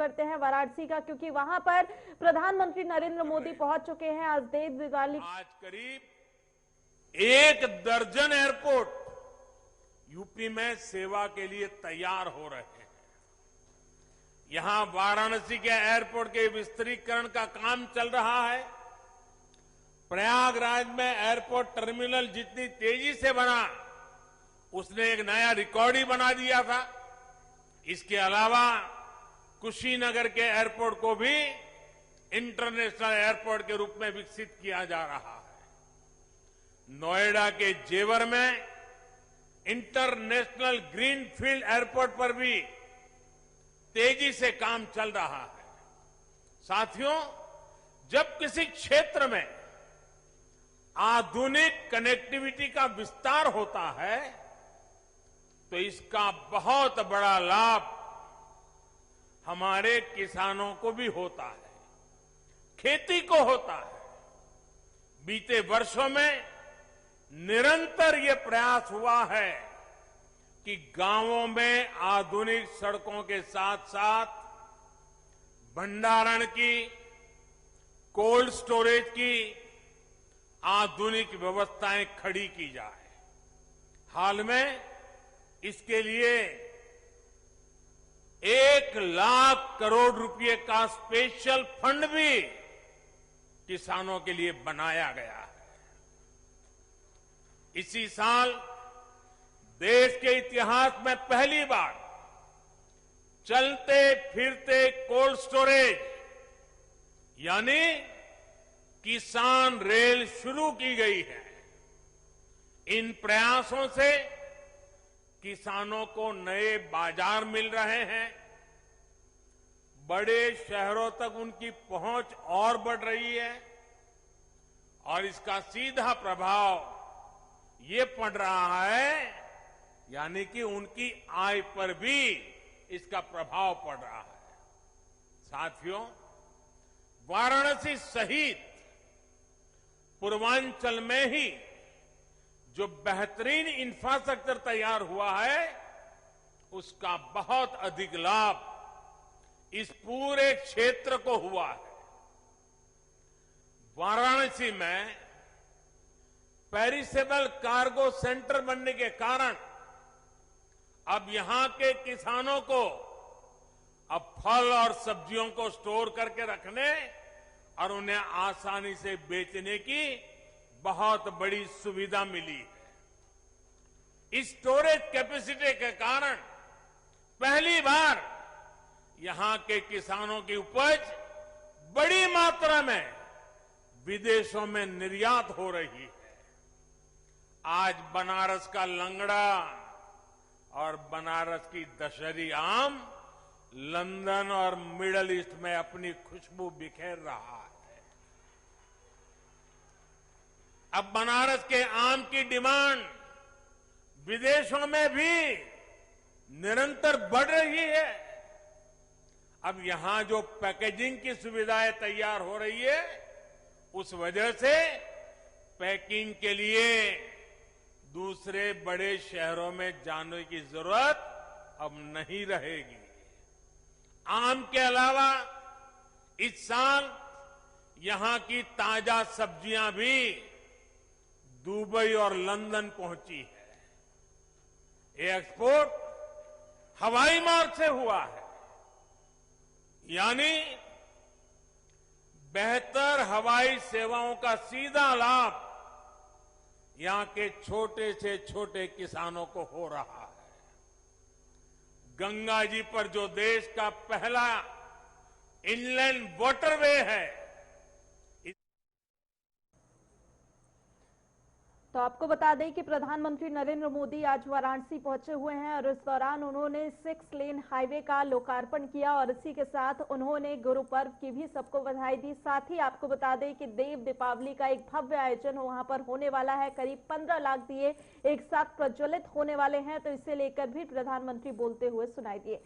करते हैं वाराणसी का, क्योंकि वहां पर प्रधानमंत्री नरेंद्र मोदी पहुंच चुके हैं। आज देव दिवाली आज करीब 1 दर्जन एयरपोर्ट यूपी में सेवा के लिए तैयार हो रहे हैं। यहां वाराणसी के एयरपोर्ट के विस्तारीकरण का काम चल रहा है। प्रयागराज में एयरपोर्ट टर्मिनल जितनी तेजी से बना, उसने एक नया रिकॉर्ड ही बना दिया था। इसके अलावा कुशीनगर के एयरपोर्ट को भी इंटरनेशनल एयरपोर्ट के रूप में विकसित किया जा रहा है। नोएडा के जेवर में इंटरनेशनल ग्रीनफील्ड एयरपोर्ट पर भी तेजी से काम चल रहा है। साथियों, जब किसी क्षेत्र में आधुनिक कनेक्टिविटी का विस्तार होता है तो इसका बहुत बड़ा लाभ हमारे किसानों को भी होता है, खेती को होता है। बीते वर्षों में निरंतर ये प्रयास हुआ है कि गांवों में आधुनिक सड़कों के साथ साथ भंडारण की, कोल्ड स्टोरेज की आधुनिक व्यवस्थाएं खड़ी की जाए। हाल में इसके लिए 1 लाख करोड़ रुपए का स्पेशल फंड भी किसानों के लिए बनाया गया है। इसी साल देश के इतिहास में पहली बार चलते फिरते कोल्ड स्टोरेज यानी किसान रेल शुरू की गई है। इन प्रयासों से किसानों को नए बाजार मिल रहे हैं, बड़े शहरों तक उनकी पहुंच और बढ़ रही है और इसका सीधा प्रभाव ये पड़ रहा है, यानी कि उनकी आय पर भी इसका प्रभाव पड़ रहा है। साथियों, वाराणसी सहित पूर्वांचल में ही जो बेहतरीन इंफ्रास्ट्रक्चर तैयार हुआ है, उसका बहुत अधिक लाभ इस पूरे क्षेत्र को हुआ है। वाराणसी में पेरिसेबल कार्गो सेंटर बनने के कारण अब यहां के किसानों को अब फल और सब्जियों को स्टोर करके रखने और उन्हें आसानी से बेचने की बहुत बड़ी सुविधा मिली है। इस स्टोरेज कैपेसिटी के कारण पहली बार यहां के किसानों की उपज बड़ी मात्रा में विदेशों में निर्यात हो रही है। आज बनारस का लंगड़ा और बनारस की दशहरी आम लंदन और मिडल ईस्ट में अपनी खुशबू बिखेर रहा है। अब बनारस के आम की डिमांड विदेशों में भी निरंतर बढ़ रही है। अब यहां जो पैकेजिंग की सुविधाएं तैयार हो रही है, उस वजह से पैकिंग के लिए दूसरे बड़े शहरों में जाने की जरूरत अब नहीं रहेगी। आम के अलावा इस साल यहां की ताजा सब्जियां भी दुबई और लंदन पहुंची है। ये एक्सपोर्ट हवाई मार्ग से हुआ है, यानी बेहतर हवाई सेवाओं का सीधा लाभ यहां के छोटे से छोटे किसानों को हो रहा है। गंगा जी पर जो देश का पहला इनलैंड वाटरवे है, तो आपको बता दें कि प्रधानमंत्री नरेंद्र मोदी आज वाराणसी पहुंचे हुए हैं और इस दौरान उन्होंने 6 लेन हाईवे का लोकार्पण किया और इसी के साथ उन्होंने गुरु पर्व की भी सबको बधाई दी। साथ ही आपको बता दें कि देव दीपावली का एक भव्य आयोजन वहां पर होने वाला है। करीब 15 लाख दिए एक साथ प्रज्वलित होने वाले हैं, तो इसे लेकर भी प्रधानमंत्री बोलते हुए सुनाई दिए।